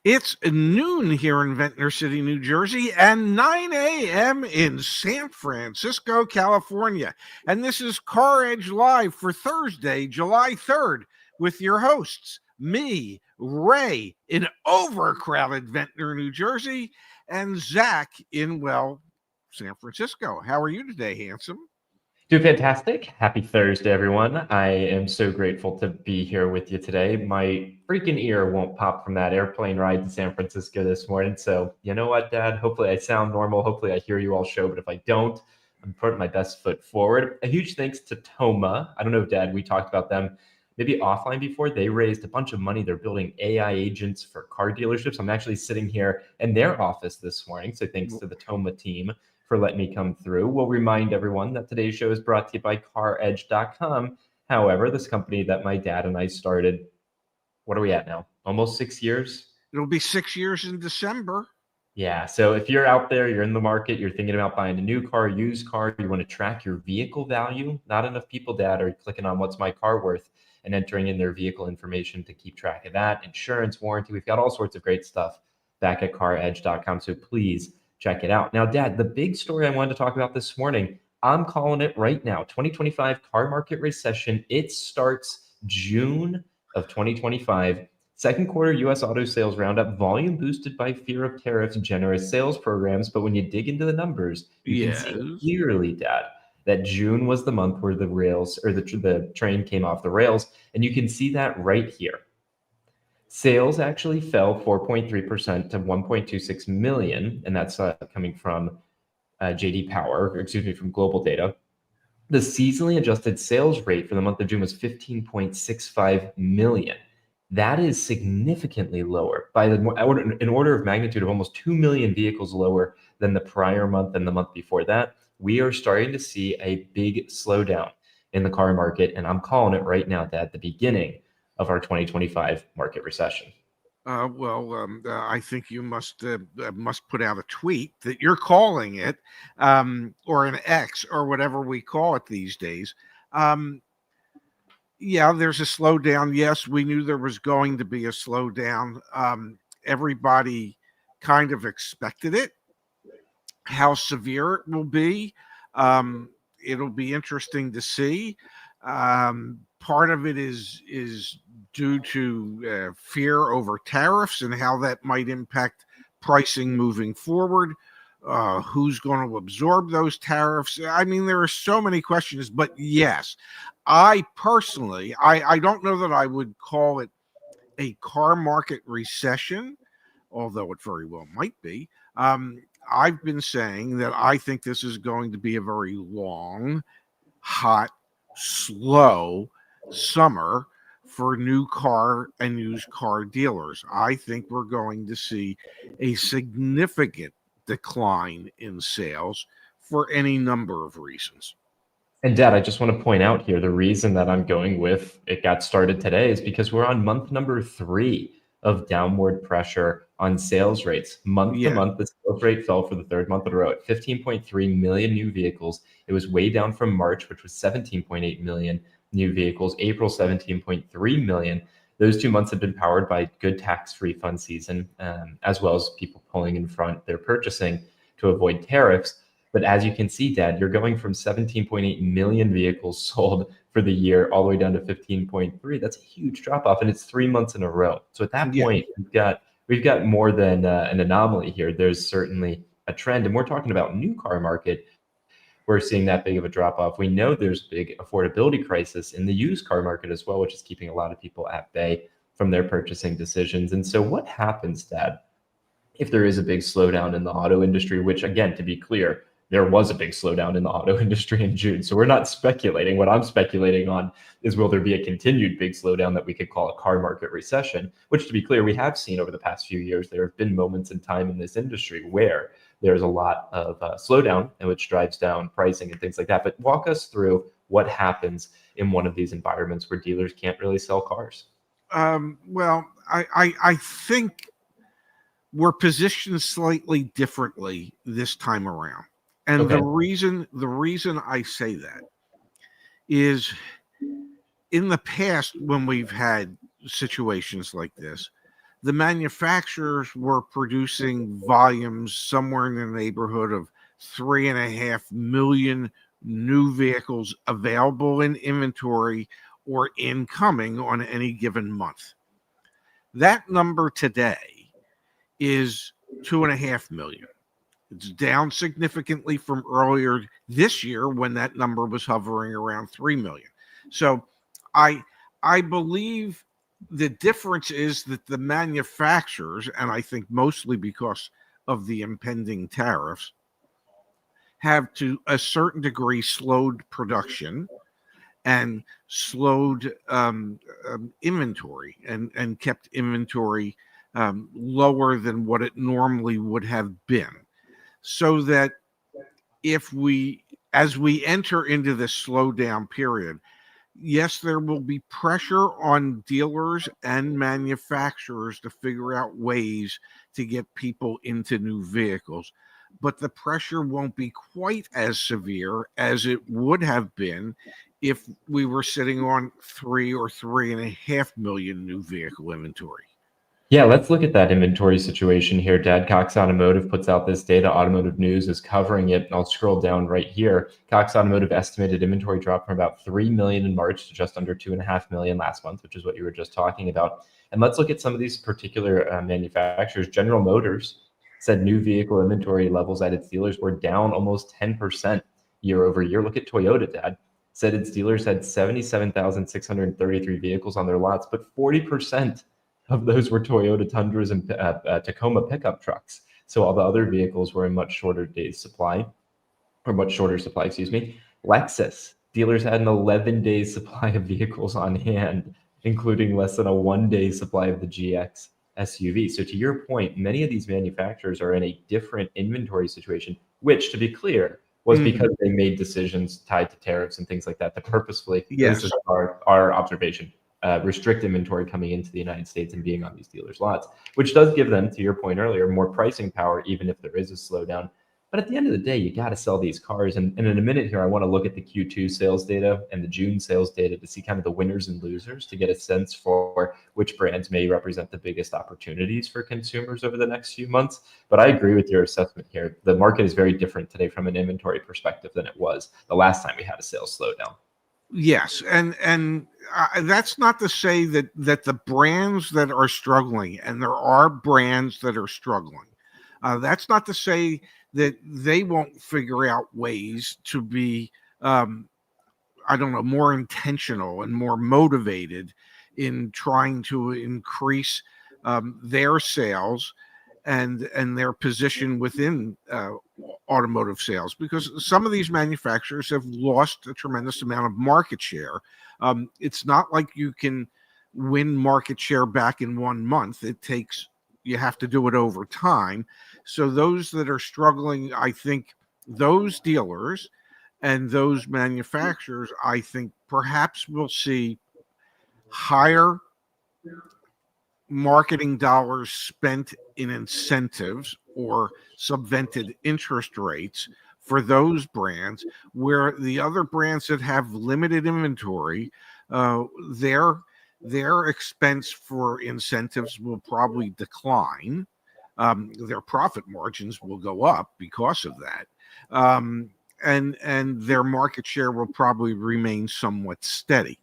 It's noon here in Ventnor City, New Jersey, and 9 a.m. in San Francisco, California. And this is CarEdge Live for Thursday, July 3rd, with your hosts, me, Ray, in overcrowded Ventnor, New Jersey, and Zach in, San Francisco. How are you today, handsome? Doing fantastic. Happy Thursday, everyone. I am so grateful to be here with you today. My freaking ear won't pop from that airplane ride to San Francisco this morning. So, you know what, Dad? Hopefully, I sound normal. Hopefully, I hear you all show. But if I don't, I'm putting my best foot forward. A huge thanks to Toma. I don't know, Dad, we talked about them maybe offline before. They raised a bunch of money. They're building AI agents for car dealerships. I'm actually sitting here in their office this morning. So, thanks to the Toma team for letting me come through. We'll remind everyone that today's show is brought to you by CarEdge.com. However, this company that my dad and I started, what are we at now? Almost 6 years? It'll be 6 years in December. Yeah. So if you're out there, you're in the market, you're thinking about buying a new car, used car, you want to track your vehicle value. Not enough people, Dad, are clicking on what's my car worth and entering in their vehicle information to keep track of that. Insurance, warranty. We've got all sorts of great stuff back at CarEdge.com. So please check it out. Now, Dad, the big story I wanted to talk about this morning, I'm calling it right now. 2025 car market recession. It starts June of 2025. Second quarter US auto sales roundup, volume boosted by fear of tariffs, generous sales programs. But when you dig into the numbers, you can see clearly, Dad, that June was the month where the rails or the train came off the rails. And you can see that right here. Sales actually fell 4.3% to 1.26 million, and that's coming from JD Power, or excuse me, from Global Data. The seasonally adjusted sales rate for the month of June was 15.65 million. That is significantly lower by an order of magnitude of almost 2 million vehicles lower than the prior month and the month before that. We are starting to see a big slowdown in the car market, and I'm calling it right now that the beginning of our 2025 market recession. I think you must put out a tweet that you're calling it, or an X, or whatever we call it these days. Yeah, there's a slowdown. Yes, we knew there was going to be a slowdown. Everybody kind of expected it. How severe it will be, it'll be interesting to see. Part of it is due to fear over tariffs and how that might impact pricing moving forward. Who's going to absorb those tariffs? I mean, there are so many questions, but yes, I personally, I don't know that I would call it a car market recession, although it very well might be. I've been saying that I think this is going to be a very long, hot, slow summer for new car and used car dealers. I think we're going to see a significant decline in sales for any number of reasons. And Dad, I just want to point out here the reason that I'm going with it got started today is because we're on month number 3 of downward pressure on sales rates. Month to month, the sales rate fell for the third month in a row at 15.3 million new vehicles. It was way down from March, which was 17.8 million new vehicles, April 17.3 million. Those 2 months have been powered by good tax refund season, as well as people pulling in front their purchasing to avoid tariffs. But as you can see, Dad, you're going from 17.8 million vehicles sold for the year all the way down to 15.3. That's a huge drop off, and it's 3 months in a row. So at that point, we've got more than an anomaly here. There's certainly a trend, and we're talking about new car market. We're seeing that big of a drop off. We know there's a big affordability crisis in the used car market as well, which is keeping a lot of people at bay from their purchasing decisions. And so, what happens, Dad, if there is a big slowdown in the auto industry? Which, again, to be clear, there was a big slowdown in the auto industry in June. So we're not speculating. What I'm speculating on is, will there be a continued big slowdown that we could call a car market recession, which, to be clear, we have seen over the past few years. There have been moments in time in this industry where there's a lot of slowdown, and which drives down pricing and things like that. But walk us through what happens in one of these environments where dealers can't really sell cars. I think we're positioned slightly differently this time around. And Okay. the reason I say that is, in the past, when we've had situations like this, the manufacturers were producing volumes somewhere in the neighborhood of 3.5 million new vehicles available in inventory or incoming on any given month. That number today is 2.5 million. It's down significantly from earlier this year when that number was hovering around 3 million. So I believe the difference is that the manufacturers, and I think mostly because of the impending tariffs, have to a certain degree slowed production and slowed inventory and kept inventory lower than what it normally would have been, so that as we enter into this slowdown period, yes, there will be pressure on dealers and manufacturers to figure out ways to get people into new vehicles, but the pressure won't be quite as severe as it would have been if we were sitting on 3 or 3.5 million new vehicle inventory. Yeah, let's look at that inventory situation here. Dad Cox Automotive puts out this data. Automotive News is covering it. I'll scroll down right here. Cox Automotive estimated inventory dropped from about 3 million in March to just under 2.5 million last month, which is what you were just talking about. And let's look at some of these particular manufacturers. General Motors said new vehicle inventory levels at its dealers were down almost 10% year over year. Look at Toyota, Dad. Said its dealers had 77,633 vehicles on their lots, but 40% of those were Toyota Tundras and Tacoma pickup trucks. So all the other vehicles were in much shorter days supply, or much shorter supply, excuse me. Lexus, dealers had an 11 days supply of vehicles on hand, including less than a 1 day supply of the GX SUV. So to your point, many of these manufacturers are in a different inventory situation, which, to be clear, was because they made decisions tied to tariffs and things like that to purposefully, Yes. this is our observation, restrict inventory coming into the United States and being on these dealers' lots, which does give them, to your point earlier, more pricing power, even if there is a slowdown. But at the end of the day, you got to sell these cars. And in a minute here, I want to look at the Q2 sales data and the June sales data to see kind of the winners and losers, to get a sense for which brands may represent the biggest opportunities for consumers over the next few months. But I agree with your assessment here. The market is very different today from an inventory perspective than it was the last time we had a sales slowdown. Yes, and that's not to say that the brands that are struggling, and there are brands that are struggling, that's not to say that they won't figure out ways to be, I don't know, more intentional and more motivated in trying to increase their sales and their position within automotive sales, because some of these manufacturers have lost a tremendous amount of market share. It's not like you can win market share back in 1 month. You have to do it over time. So those that are struggling, I think those dealers and those manufacturers, I think perhaps we'll see higher marketing dollars spent in incentives or subvented interest rates for those brands, where the other brands that have limited inventory, their expense for incentives will probably decline. Their profit margins will go up because of that. And their market share will probably remain somewhat steady.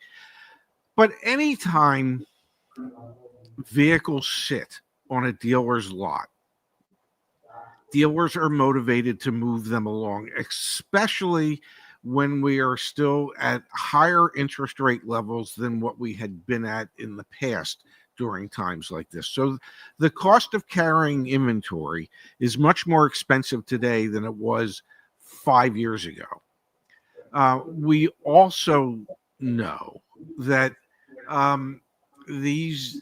But anytime vehicles sit on a dealer's lot, dealers are motivated to move them along, especially when we are still at higher interest rate levels than what we had been at in the past during times like this. So the cost of carrying inventory is much more expensive today than it was 5 years ago. We also know that these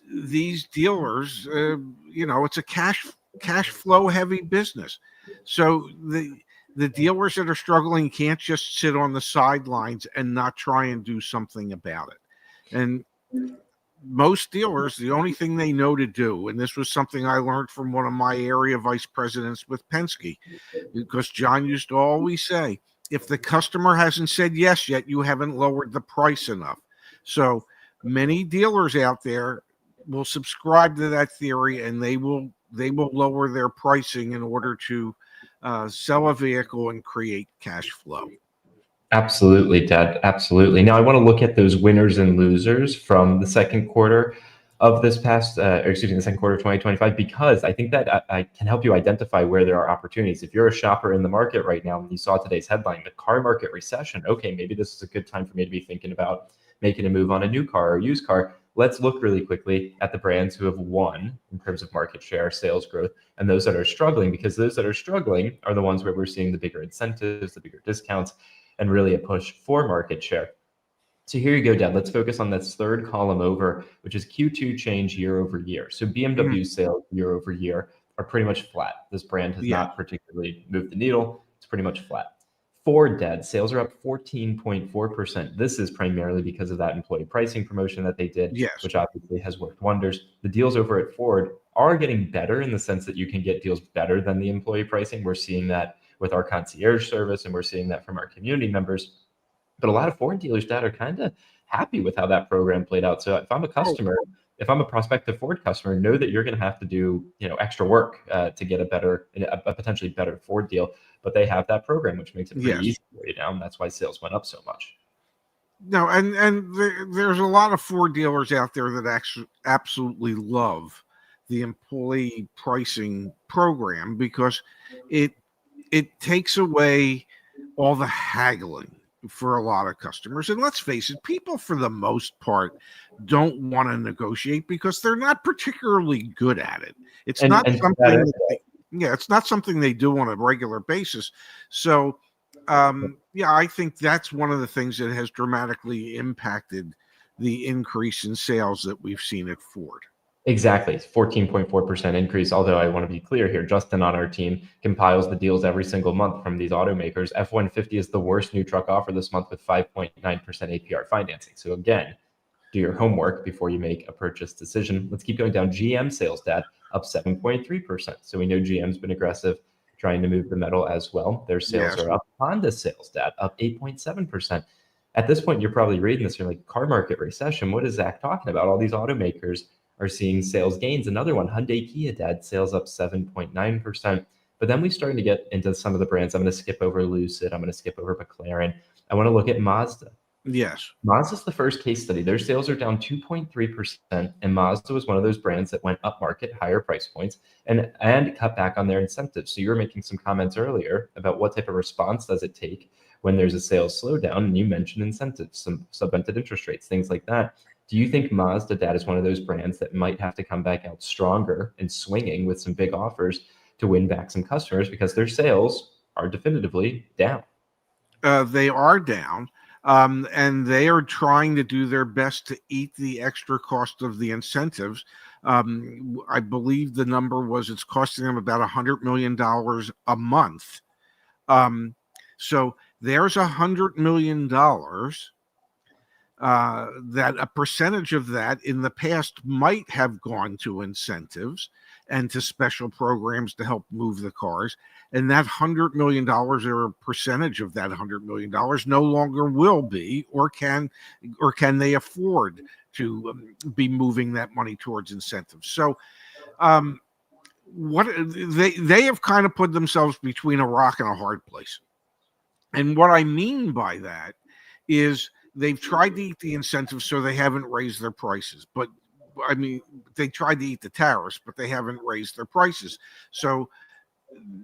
dealers, it's a cash flow heavy business. So the dealers that are struggling can't just sit on the sidelines and not try and do something about it. And most dealers, the only thing they know to do, and this was something I learned from one of my area vice presidents with Penske, because John used to always say, if the customer hasn't said yes yet, you haven't lowered the price enough. So many dealers out there will subscribe to that theory, and they will lower their pricing in order to sell a vehicle and create cash flow. Absolutely, Dad. Absolutely. Now, I want to look at those winners and losers from the second quarter of this past, or excuse me, the second quarter of 2025, because I think that I can help you identify where there are opportunities. If you're a shopper in the market right now, and you saw today's headline, the car market recession, okay, maybe this is a good time for me to be thinking about making a move on a new car or used car. Let's look really quickly at the brands who have won in terms of market share, sales growth, and those that are struggling, because those that are struggling are the ones where we're seeing the bigger incentives, the bigger discounts, and really a push for market share. So here you go, Dad. Let's focus on this third column over, which is Q2 change year over year. So BMW sales year over year are pretty much flat. This brand has not particularly moved the needle. It's pretty much flat. Ford, Dad, sales are up 14.4%. This is primarily because of that employee pricing promotion that they did, which obviously has worked wonders. The deals over at Ford are getting better in the sense that you can get deals better than the employee pricing. We're seeing that with our concierge service, and we're seeing that from our community members. But a lot of Ford dealers, Dad, are kind of happy with how that program played out. So if I'm a customer, if I'm a prospective Ford customer, know that you're going to have to do extra work to get a potentially better Ford deal. But they have that program, which makes it pretty easy for you now, and that's why sales went up so much. No, and there's a lot of Ford dealers out there that actually absolutely love the employee pricing program because it takes away all the haggling for a lot of customers. And let's face it, people for the most part don't want to negotiate because they're not particularly good at it. It's not something it's not something they do on a regular basis. So I think that's one of the things that has dramatically impacted the increase in sales that we've seen at Ford. Exactly. 14.4% increase. Although I want to be clear here, Justin on our team compiles the deals every single month from these automakers. F-150 is the worst new truck offer this month with 5.9% APR financing. So again, do your homework before you make a purchase decision. Let's keep going down. GM sales, Dad, up 7.3%. So we know GM's been aggressive trying to move the metal as well. Their sales are up. Honda sales, Dad, up 8.7%. At this point, you're probably reading this. You're like, car market recession. What is Zach talking about? All these automakers are seeing sales gains. Another one, Hyundai Kia, Dad, sales up 7.9%. But then we started to get into some of the brands. I'm going to skip over Lucid. I'm going to skip over McLaren. I want to look at Mazda. Yes. Mazda's the first case study. Their sales are down 2.3%, and Mazda was one of those brands that went up market, higher price points, and cut back on their incentives. So you were making some comments earlier about what type of response does it take when there's a sales slowdown, and you mentioned incentives, some subvented interest rates, things like that. Do you think Mazda, Dad, is one of those brands that might have to come back out stronger and swinging with some big offers to win back some customers because their sales are definitively down? They are down. And they are trying to do their best to eat the extra cost of the incentives. I believe the number was it's costing them about $100 million a month. So there's $100 million that a percentage of that in the past might have gone to incentives and to special programs to help move the cars. And that $100 million or a percentage of that $100 million no longer will be, or can they afford to be moving that money towards incentives. So what they have kind of put themselves between a rock and a hard place. And what I mean by that is they've tried to eat the incentives, so they haven't raised their prices. But I mean, they tried to eat the tariffs, but they haven't raised their prices. So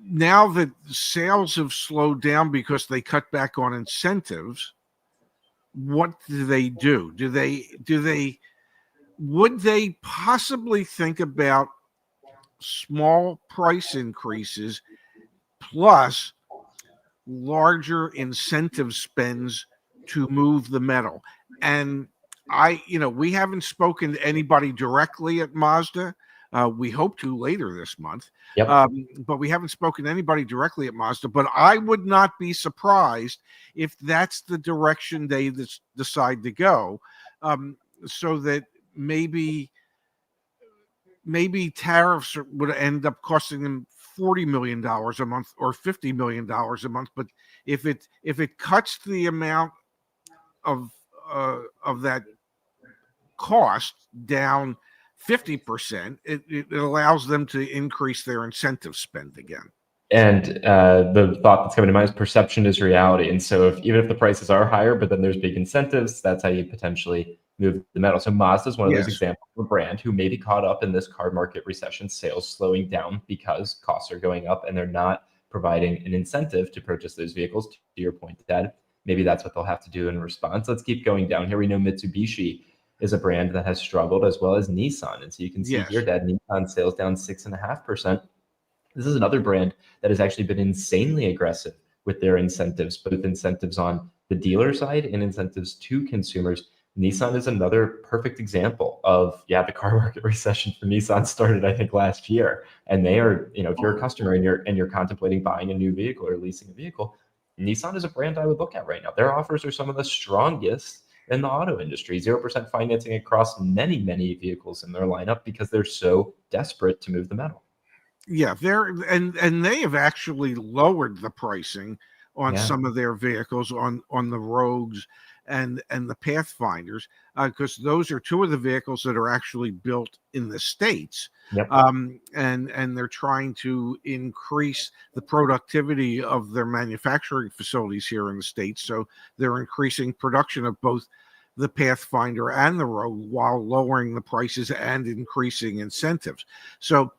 now that sales have slowed down because they cut back on incentives, what do they do? Would they possibly think about small price increases plus larger incentive spends to move the metal? And we haven't spoken to anybody directly at Mazda. We hope to later this month. Yep. But we haven't spoken to anybody directly at Mazda. But I would not be surprised if that's the direction they decide to go, so that maybe tariffs would end up costing them $40 million a month or $50 million a month. But if it cuts the amount of that cost down 50%, it allows them to increase their incentive spend again. And the thought that's coming to mind is perception is reality. And so even if the prices are higher, but then there's big incentives, that's how you potentially move the metal. So Mazda is one of those examples of a brand who may be caught up in this car market recession, sales slowing down because costs are going up and they're not providing an incentive to purchase those vehicles. To your point, Dad, maybe that's what they'll have to do in response. Let's keep going down here. We know Mitsubishi is a brand that has struggled, as well as Nissan. And so you can see here, Dad, Nissan sales down 6.5%. This is another brand that has actually been insanely aggressive with their incentives, both incentives on the dealer side and incentives to consumers. Nissan is another perfect example of, the car market recession for Nissan started, I think, last year. And they are, if you're a customer and you're contemplating buying a new vehicle or leasing a vehicle, Nissan is a brand I would look at right now. Their offers are some of the strongest in the auto industry, 0% financing across many, many vehicles in their lineup because they're so desperate to move the metal. Yeah, and they have actually lowered the pricing on some of their vehicles, on the Rogues and the Pathfinders, because those are two of the vehicles that are actually built in the States. Yep. And they're trying to increase the productivity of their manufacturing facilities here in the States. So they're increasing production of both the Pathfinder and the Rogue while lowering the prices and increasing incentives. So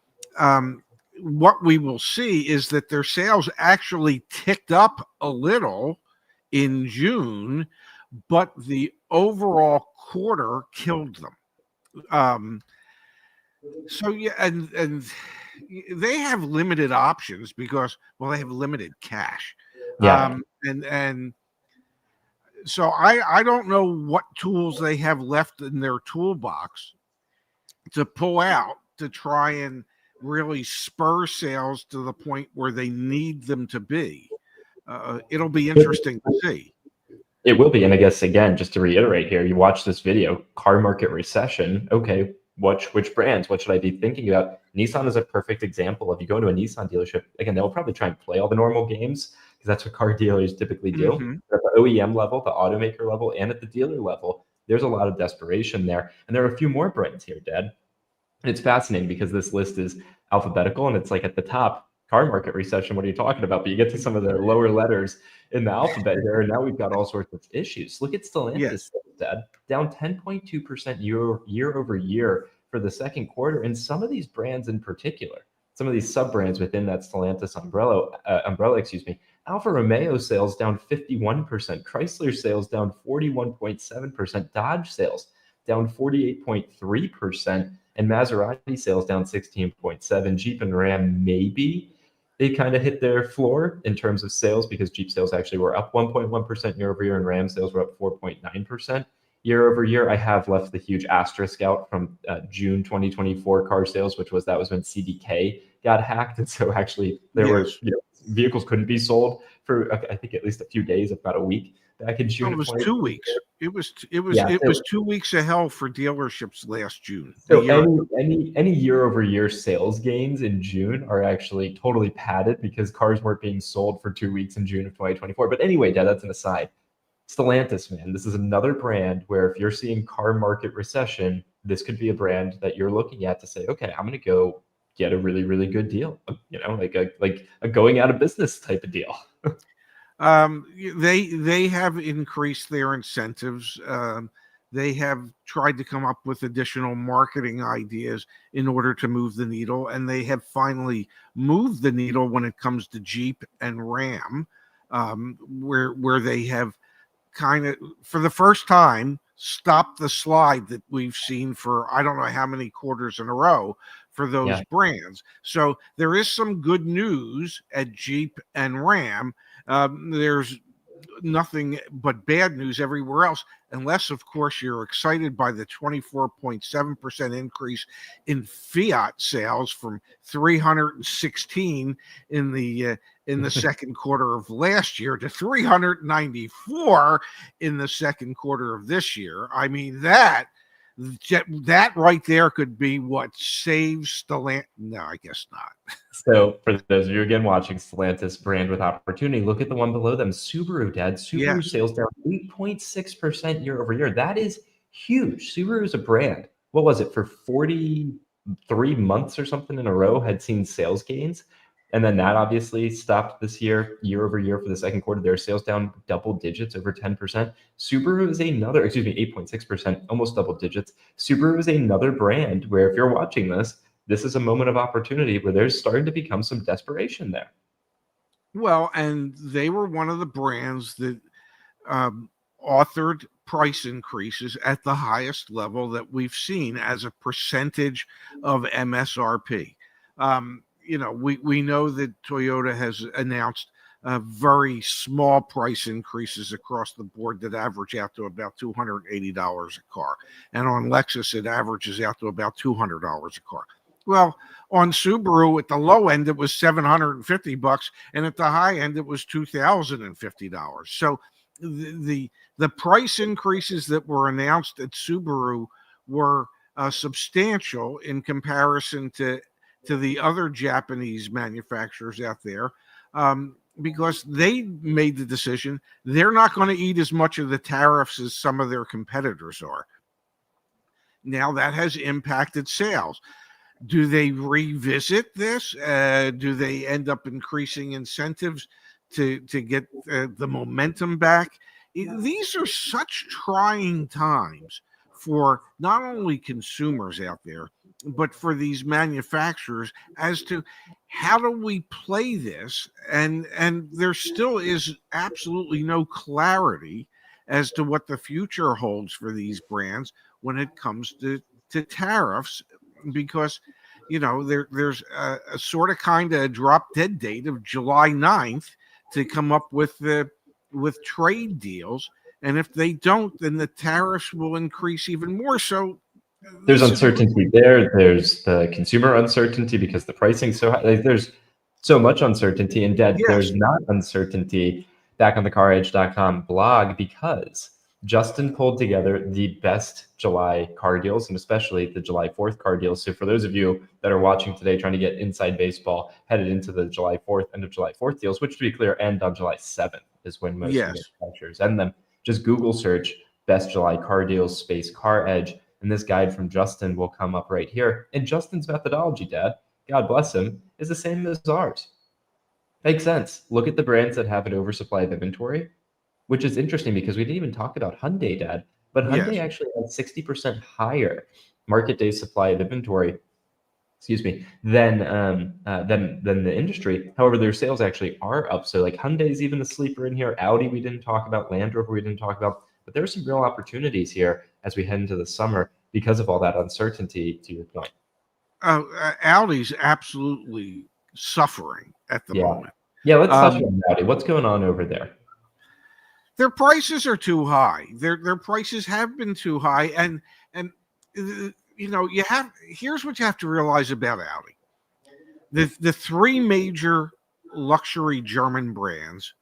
what we will see is that their sales actually ticked up a little in June, but the overall quarter killed them. So and they have limited options because, well, they have limited cash. And so I don't know what tools they have left in their toolbox to pull out to try and really spur sales to the point where they need them to be. It'll be interesting to see. It will be. And I guess, again, just to reiterate here, you watch this video, car market recession. Okay, which brands? What should I be thinking about? Nissan is a perfect example. If you go into a Nissan dealership, again, they'll probably try and play all the normal games because that's what car dealers typically do. Mm-hmm. But at the OEM level, the automaker level, and at the dealer level, there's a lot of desperation there. And there are a few more brands here, Dad. And it's fascinating because this list is alphabetical and it's like at the top, car market recession. What are you talking about? But you get to some of the lower letters in the alphabet here, and now we've got all sorts of issues. Look at Stellantis, Dad, down 10.2% year over year for the second quarter. And some of these brands in particular, some of these sub brands within that Stellantis umbrella, Alfa Romeo sales down 51%, Chrysler sales down 41.7%, Dodge sales down 48.3%, and Maserati sales down 16.7%. Jeep and Ram, maybe they kind of hit their floor in terms of sales because Jeep sales actually were up 1.1% year over year and Ram sales were up 4.9% year over year. I have left the huge asterisk out from June 2024 car sales, which was when CDK got hacked. And so actually there were vehicles couldn't be sold for I think at least a few days, if not a week. Back in June, it was 2 weeks. It was 2 weeks of hell for dealerships last June. So any year over year sales gains in June are actually totally padded because cars weren't being sold for 2 weeks in June of 2024. But anyway, Dad, that's an aside. Stellantis, man, this is another brand where if you're seeing car market recession, this could be a brand that you're looking at to say, okay, I'm going to go get a really, really good deal, like a going out of business type of deal. They have increased their incentives. They have tried to come up with additional marketing ideas in order to move the needle, and they have finally moved the needle when it comes to Jeep and Ram, where they have kind of, for the first time, stopped the slide that we've seen for I don't know how many quarters in a row for those brands. So there is some good news at Jeep and Ram. There's nothing but bad news everywhere else, unless, of course, you're excited by the 24.7% increase in Fiat sales from 316 in the second quarter of last year to 394 in the second quarter of this year. I mean, that right there could be what saves Stellantis. No, I guess not. So for those of you again watching, Stellantis brand with opportunity, look at the one below them, Subaru, Dad. Subaru sales down 8.6% year over year. That is huge. Subaru is a brand what was it, for 43 months or something in a row had seen sales gains. And then that obviously stopped this year over year for the second quarter. Their sales down double digits, over 10%. Subaru is another, 8.6%, almost double digits. Subaru is another brand where if you're watching this is a moment of opportunity where there's starting to become some desperation there. Well, and they were one of the brands that authored price increases at the highest level that we've seen as a percentage of MSRP. We know that Toyota has announced very small price increases across the board that average out to about $280 a car. And on Lexus, it averages out to about $200 a car. Well, on Subaru, at the low end, it was $750, and at the high end, it was $2,050. So the price increases that were announced at Subaru were substantial in comparison to the other Japanese manufacturers out there, because they made the decision they're not going to eat as much of the tariffs as some of their competitors are. Now that has impacted sales. Do they revisit this? Do they end up increasing incentives to get the momentum back? These are such trying times for not only consumers out there, but for these manufacturers as to how do we play this? And there still is absolutely no clarity as to what the future holds for these brands when it comes to tariffs, because there's a sort of kind of drop dead date of July 9th to come up with trade deals. And if they don't, then the tariffs will increase even more. So there's uncertainty there. There's the consumer uncertainty because the pricing's so high. Like, there's so much uncertainty. And Dad, there's not uncertainty back on the CarEdge.com blog because Justin pulled together the best July car deals, and especially the July 4th car deals. So for those of you that are watching today trying to get inside baseball headed into the July 4th, end of July 4th deals, which, to be clear, end on July 7th is when most manufacturers end them. Just Google search best July car deals space CarEdge, and this guide from Justin will come up right here. And Justin's methodology, Dad, God bless him, is the same as ours. Makes sense. Look at the brands that have an oversupply of inventory, which is interesting because we didn't even talk about Hyundai, Dad, but Hyundai actually has 60% higher market day supply of inventory, than the industry. However, their sales actually are up. So like Hyundai's even the sleeper in here. Audi we didn't talk about, Land Rover we didn't talk about, but there are some real opportunities here as we head into the summer because of all that uncertainty, to your point. Audi's absolutely suffering at the moment. Yeah, let's touch on Audi. What's going on over there? Their prices are too high. Their prices have been too high, and here's what you have to realize about Audi. The three major luxury German brands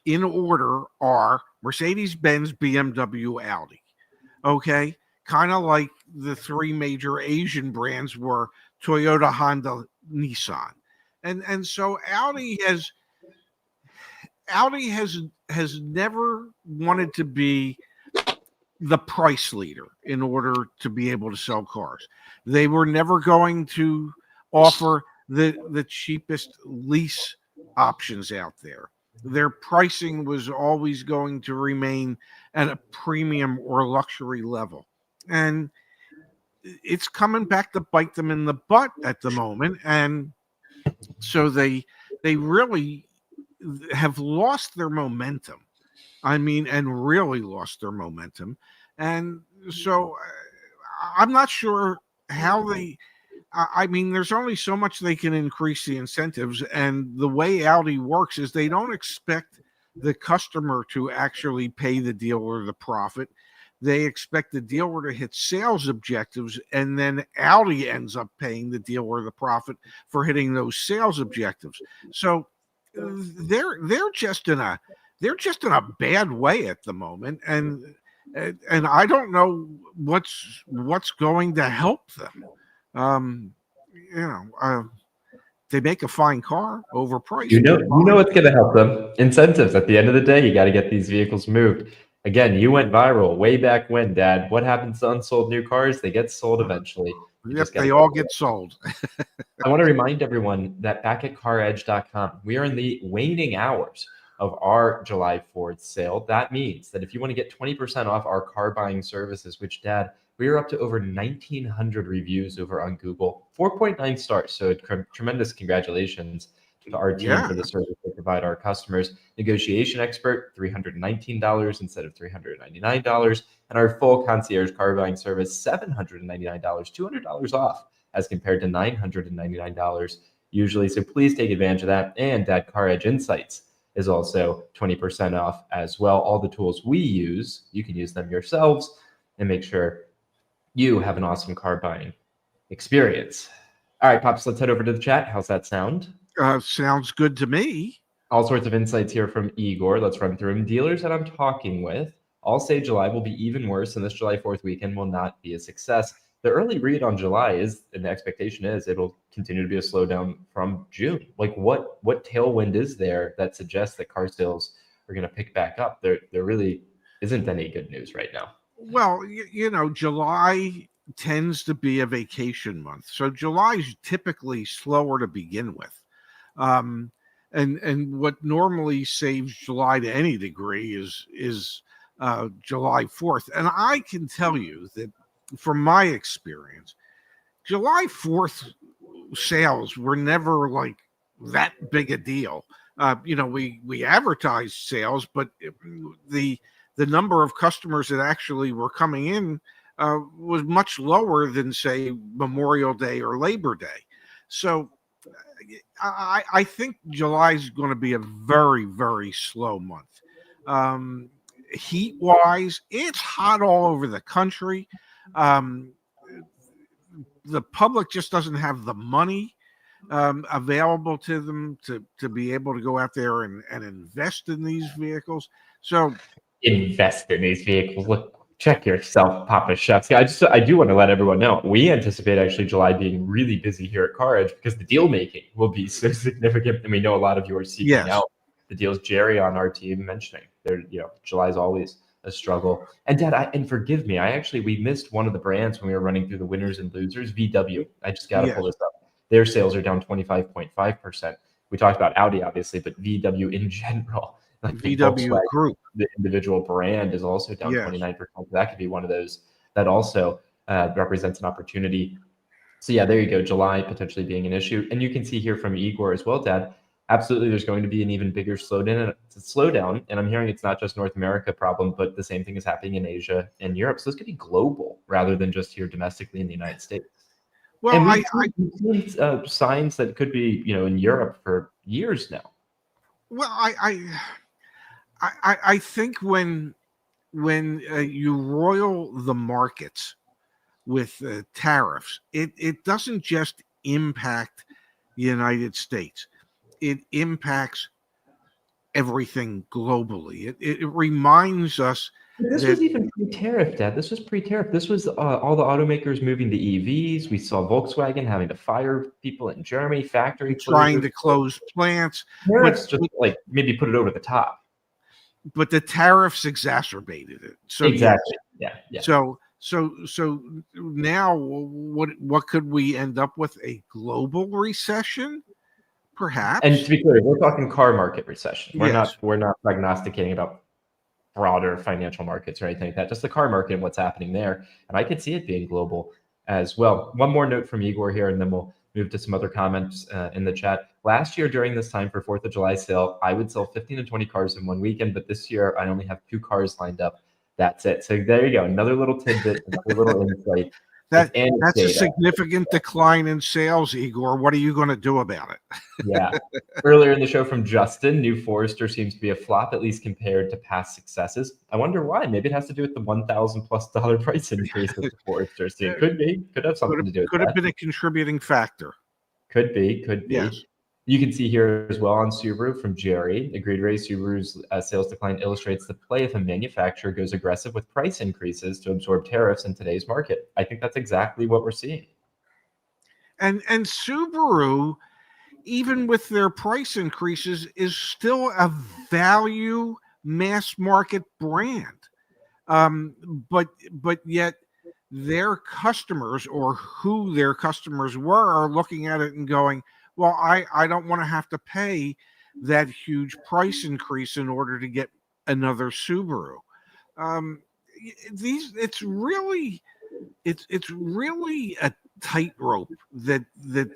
in order are Mercedes-Benz, BMW, Audi. Okay, kind of like the three major Asian brands were Toyota, Honda, Nissan, and so Audi has never wanted to be the price leader in order to be able to sell cars. They were never going to offer the cheapest lease options out there. Their pricing was always going to remain at a premium or luxury level. And it's coming back to bite them in the butt at the moment. And so they really have lost their momentum. And really lost their momentum. And so I'm not sure how there's only so much they can increase the incentives. And the way Audi works is they don't expect the customer to actually pay the dealer the profit. They expect the dealer to hit sales objectives, and then Audi ends up paying the dealer the profit for hitting those sales objectives. So they're just in a bad way at the moment, and I don't know what's going to help them. They make a fine car, overpriced. You know what's going to help them? Incentives. At the end of the day, you got to get these vehicles moved. Again, you went viral way back when, Dad. What happens to unsold new cars? They get sold eventually. You Yep, just got they to all get sold. I want to remind everyone that back at CarEdge.com, we are in the waning hours of our July 4th sale. That means that if you want to get 20% off our car buying services, which, Dad, we are up to over 1,900 reviews over on Google, 4.9 stars. So tremendous congratulations to our team Yeah. for the service they provide our customers. Negotiation expert, $319 instead of $399. And our full concierge car buying service, $799, $200 off as compared to $999 usually. So please take advantage of that. And that CarEdge Insights is also 20% off as well. All the tools we use, you can use them yourselves and make sure you have an awesome car buying experience. All right, Pops, let's head over to the chat. How's that sound? Sounds good to me. All sorts of insights here from Igor. Let's run through them. Dealers that I'm talking with all say July will be even worse, and this July 4th weekend will not be a success. The early read on July is, and the expectation is, it'll continue to be a slowdown from June. Like, what tailwind is there that suggests that car sales are going to pick back up? There really isn't any good news right now. Well, July tends to be a vacation month, so July is typically slower to begin with. And what normally saves July to any degree is July 4th. And I can tell you that from my experience, July 4th sales were never like that big a deal. We advertised sales, but the number of customers that actually were coming in was much lower than, say, Memorial Day or Labor Day. So I think July is going to be a very, very slow month. Heat wise, it's hot all over the country. The public just doesn't have the money available to them to be able to go out there and invest in these vehicles. So invest in these vehicles. Look, check yourself, Papa Chefsky. I do want to let everyone know we anticipate actually July being really busy here at CarEdge because the deal making will be so significant, and we know a lot of you are seeking out the deals. Jerry on our team mentioning July is always a struggle. And Dad, and forgive me, we missed one of the brands when we were running through the winners and losers. VW. I just got to pull this up. Their sales are down 25.5%. We talked about Audi, obviously, but VW in general. Like VW Group, the individual brand, is also down 29%. That could be one of those that also represents an opportunity. So yeah, there you go. July potentially being an issue. And you can see here from Igor as well, Dad, absolutely there's going to be an even bigger slowdown. And I'm hearing it's not just North America problem, but the same thing is happening in Asia and Europe. So this could be global rather than just here domestically in the United States. Well, and we've seen signs that could be, in Europe for years now. Well, I think when you roil the markets with tariffs, it doesn't just impact the United States. It impacts everything globally. It reminds us. This was even pre-tariff, Dad. This was pre-tariff. This was all the automakers moving to EVs. We saw Volkswagen having to fire people in Germany, factory trying to close plants. Tariffs just like maybe put it over the top. But the tariffs exacerbated it. So exactly, yeah. So now, what could we end up with? A global recession, perhaps. And to be clear, we're talking car market recession. We're not prognosticating about broader financial markets or anything like that. Just the car market and what's happening there. And I could see it being global as well. One more note from Igor here, and then we'll move to some other comments in the chat. Last year during this time for 4th of July sale, I would sell 15 to 20 cars in one weekend, but this year I only have 2 cars lined up. That's it. So there you go. Another little tidbit, another little insight. That's a significant decline in sales, Igor. What are you going to do about it? Yeah. Earlier in the show from Justin, new Forester seems to be a flop, at least compared to past successes. I wonder why. Maybe it has to do with the $1,000+ price increase that the Forester is seeing. Could have something to do with that. Could have been a contributing factor. Could be. Yes. You can see here as well on Subaru from Jerry. Agreed Ray, Subaru's sales decline illustrates the play if a manufacturer goes aggressive with price increases to absorb tariffs in today's market. I think that's exactly what we're seeing. And Subaru, even with their price increases, is still a value mass market brand. But yet their customers, or who their customers were, are looking at it and going, well, I don't want to have to pay that huge price increase in order to get another Subaru. Um, these it's really a tightrope that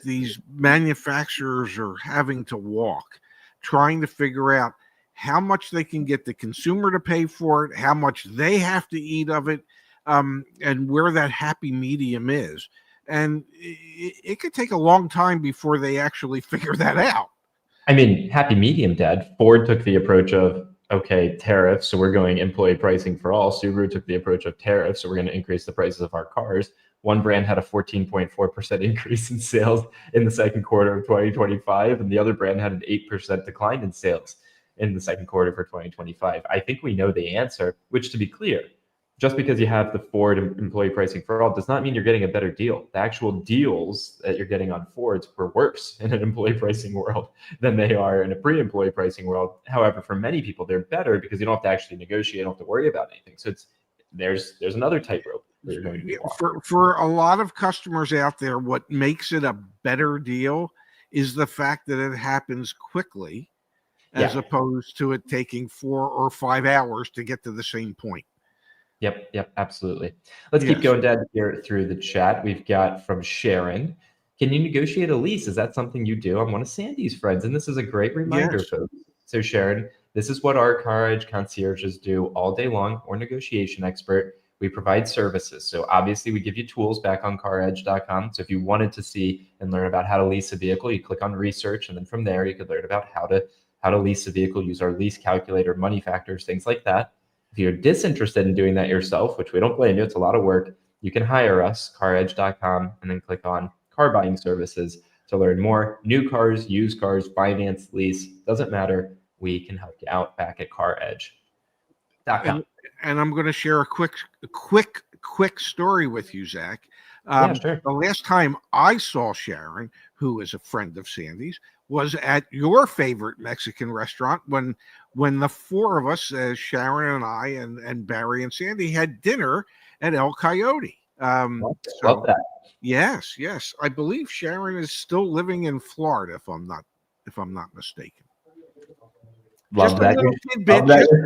these manufacturers are having to walk, trying to figure out how much they can get the consumer to pay for it, how much they have to eat of it, and where that happy medium is. And it could take a long time before they actually figure that out. I mean, happy medium, Dad. Ford took the approach of, okay, tariffs, so we're going employee pricing for all. Subaru took the approach of tariffs, so we're going to increase the prices of our cars. One brand had a 14.4% increase in sales in the second quarter of 2025, and the other brand had an 8% decline in sales in the second quarter for 2025. I think we know the answer, which, to be clear, just because you have the Ford employee pricing for all does not mean you're getting a better deal. The actual deals that you're getting on Fords were worse in an employee pricing world than they are in a pre-employee pricing world. However, for many people, they're better because you don't have to actually negotiate, you don't have to worry about anything. So there's another tightrope that you're going to be walking. For a lot of customers out there, what makes it a better deal is the fact that it happens quickly, as opposed to it taking 4 or 5 hours to get to the same point. Yep, absolutely. Let's keep going, Dad, here through the chat. We've got from Sharon. Can you negotiate a lease? Is that something you do? I'm one of Sandy's friends, and this is a great reminder, folks. So, Sharon, this is what our CarEdge concierges do all day long, or negotiation expert. We provide services. So obviously we give you tools back on CarEdge.com. So if you wanted to see and learn about how to lease a vehicle, you click on research, and then from there you could learn about how to lease a vehicle, use our lease calculator, money factors, things like that. If you're disinterested in doing that yourself, which we don't blame you, it's a lot of work, you can hire us, CarEdge.com, and then click on car buying services to learn more. New cars, used cars, finance, lease, doesn't matter. We can help you out back at CarEdge.com. And I'm going to share a quick story with you, Zach. Sure. The last time I saw Sharon, who is a friend of Sandy's, was at your favorite Mexican restaurant when the four of us, Sharon and I and Barry and Sandy, had dinner at El Coyote. Love that. Yes. I believe Sharon is still living in Florida, if I'm not mistaken. Love that. You're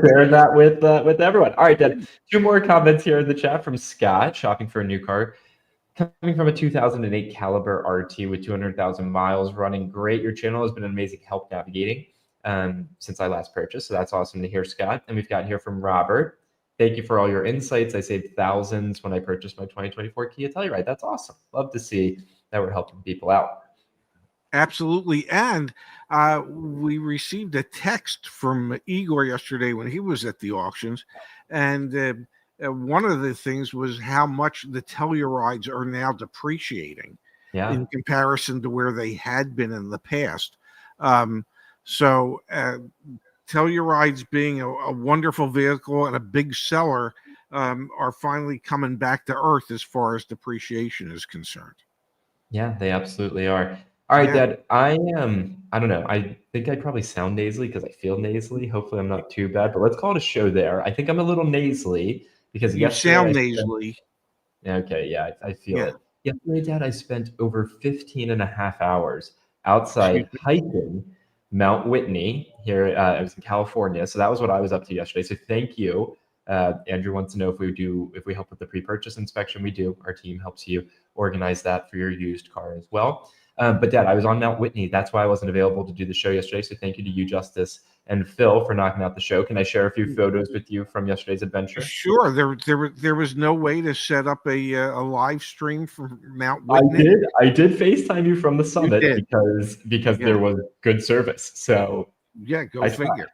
sharing that with everyone. All right, Dad. 2 more comments here in the chat from Scott, shopping for a new car. Coming from a 2008 Caliber RT with 200,000 miles, running great. Your channel has been an amazing help navigating since I last purchased. So that's awesome to hear, Scott. And we've got here from Robert. Thank you for all your insights. I saved thousands when I purchased my 2024 Kia Telluride. That's awesome. Love to see that we're helping people out. Absolutely. And we received a text from Igor yesterday when he was at the auctions. And one of the things was how much the Tellurides are now depreciating in comparison to where they had been in the past. So Tellurides, being a wonderful vehicle and a big seller, are finally coming back to earth as far as depreciation is concerned. Yeah, they absolutely are. All right, Dad, I don't know. I think I probably sound nasally because I feel nasally. Hopefully I'm not too bad, but let's call it a show there. I think I'm a little nasally because you sound nasally. Okay, yeah, I feel it. Yesterday, Dad, I spent over 15 and a half hours outside hiking Mount Whitney here. I was in California, so that was what I was up to yesterday. So thank you. Andrew wants to know if we help with the pre-purchase inspection. We do. Our team helps you organize that for your used car as well. But Dad, I was on Mount Whitney. That's why I wasn't available to do the show yesterday. So thank you to you, Justice, and Phil for knocking out the show. Can I share a few photos with you from yesterday's adventure? Sure. There was no way to set up a live stream from Mount Whitney. I did FaceTime you from the summit because there was good service. So go figure.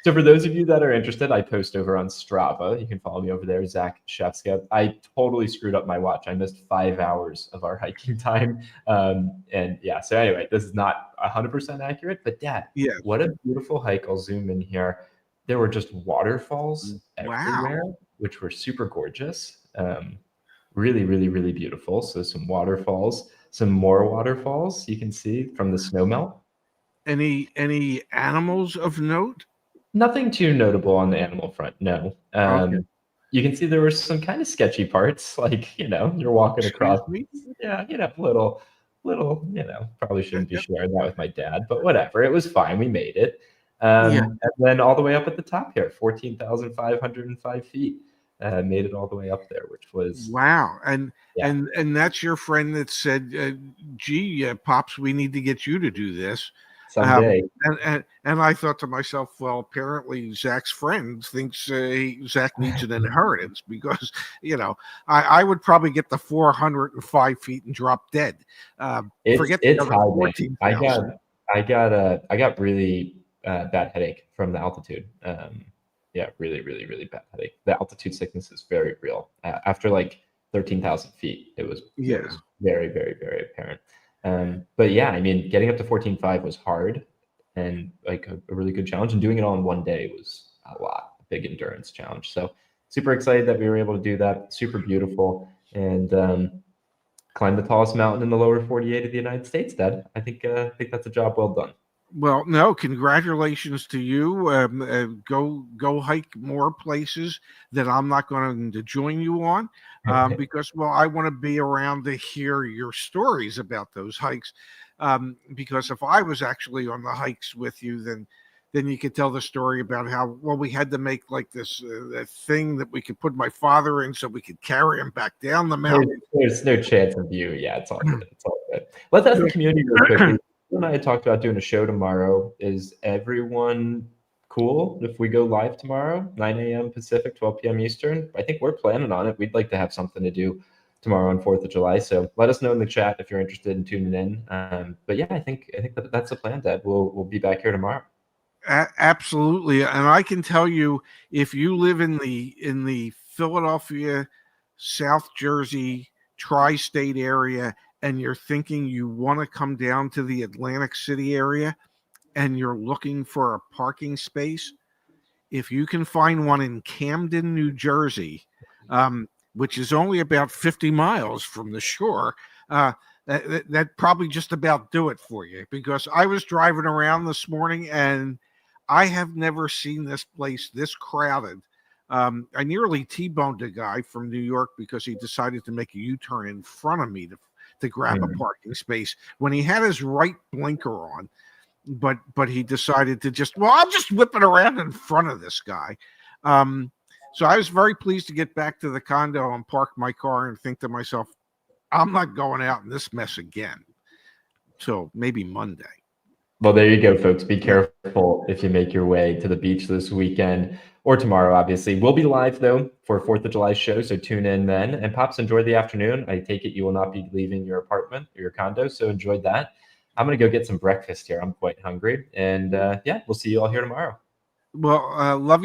So for those of you that are interested, I post over on Strava. You can follow me over there, Zach Shefska. I totally screwed up my watch. I missed 5 hours of our hiking time. So anyway, this is not 100% accurate, but Dad, what a beautiful hike. I'll zoom in here. There were just waterfalls everywhere, which were super gorgeous. Really, really, really beautiful. So some waterfalls, some more waterfalls you can see from the snowmelt. Any animals of note? Nothing too notable on the animal front, no. Okay. You can see there were some kind of sketchy parts, like, you're walking across. Excuse me. Yeah, little, probably shouldn't be sharing that with my dad, but whatever. It was fine. We made it. Yeah. And then all the way up at the top here, 14,505 feet. Made it all the way up there, which was, Wow. And yeah, that's your friend that said, "Gee, Pops, we need to get you to do this." Um, someday. and I thought to myself, well, apparently Zach's friend thinks Zach needs an inheritance because I would probably get the 405 feet and drop dead. Forget the It's other high, man. 14,000. I got really bad headache from the altitude. Yeah, really, really, really bad headache. The altitude sickness is very real. After like 13,000 feet, it Yeah. was very, very, very apparent. But yeah, I mean, getting up to 14.5 was hard and like a really good challenge, and doing it all in one day was a big endurance challenge. So super excited that we were able to do that. Super beautiful, and climb the tallest mountain in the lower 48 of the United States, Dad. I think that's a job well done. Well, no, congratulations to you. Go hike more places that I'm not going to join you on, because, well, I want to be around to hear your stories about those hikes. Because if I was actually on the hikes with you, then you could tell the story about how, well, we had to make like this thing that we could put my father in so we could carry him back down the mountain. There's no chance of you. Yeah, it's all good. It's all good. Let's ask the community real quickly. You and I had talked about doing a show tomorrow. Is everyone cool if we go live tomorrow, 9 a.m. Pacific, 12 p.m. Eastern? I think we're planning on it. We'd like to have something to do tomorrow on 4th of July. So let us know in the chat if you're interested in tuning in. But yeah, I think that's the plan, Dad. We'll be back here tomorrow. Absolutely, and I can tell you, if you live in the Philadelphia, South Jersey, tri-state area, and you're thinking you want to come down to the Atlantic City area, and you're looking for a parking space, if you can find one in Camden, New Jersey, which is only about 50 miles from the shore, that probably just about do it for you. Because I was driving around this morning and I have never seen this place this crowded. I nearly T-boned a guy from New York because he decided to make a U-turn in front of me to grab a parking space when he had his right blinker on. But he decided to just, well, I'll just whip it around in front of this guy. So I was very pleased to get back to the condo and park my car and think to myself, I'm not going out in this mess again till maybe Monday. Well, there you go, folks. Be careful if you make your way to the beach this weekend or tomorrow, obviously. We'll be live, though, for 4th of July show, so tune in then. And Pops, enjoy the afternoon. I take it you will not be leaving your apartment or your condo, so enjoy that. I'm going to go get some breakfast here. I'm quite hungry. And yeah, we'll see you all here tomorrow. Well, love you.